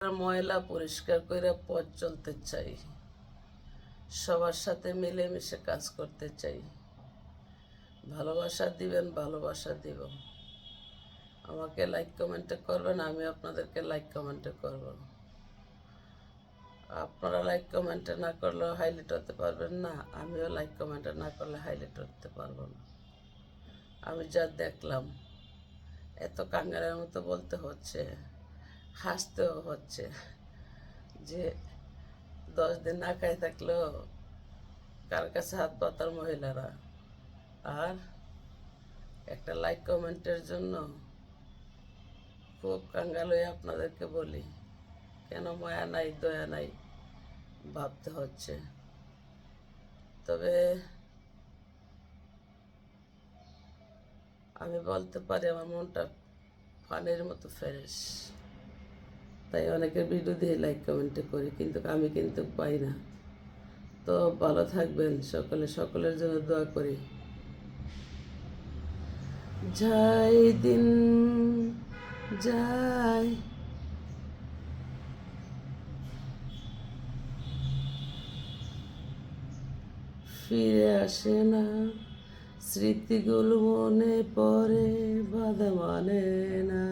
ময়লা পরিষ্কার করে পথ চলতে চাই, সবার সাথে মিলেমিশে কাজ করতে চাই। ভালোবাসা দিবেন, ভালোবাসা দিব। আমাকে লাইক কমেন্টে করবেন, আমি আপনাদেরকে লাইক কমেন্টে করব। আপনারা লাইক কমেন্টে না করলেও হাইলাইট হতে পারবেন না, আমিও লাইক কমেন্টে না করলে হাইলাইট হতে পারবো না। আমি যা দেখলাম, এত কাঙ্গালের মতো বলতে হচ্ছে, হাসতেও হচ্ছে যে 10 দিন না খাই থাকলেও কার কাছে হাত পাতার মহিলারা, আর একটা লাইক কমেন্টের জন্য খুব কাঙ্গাল হয়ে আপনাদেরকে বলি, কেন মায়া নাই দয়া নাই ভাবতে হচ্ছে। তবে আমি বলতে পারি আমার মনটা পানির মতো ফ্রেশ, তাই অনেকের ভিডিও দিয়ে লাইক কমেন্টে করি, কিন্তু আমি কিন্তু পাই না। তো ভালো থাকবেন সকলে, সকলের জন্য দোয়া করি। যাই দিন যায়, ফিরে আসে না, স্মৃতিগুলো মনে পড়ে, বাধা মানে না।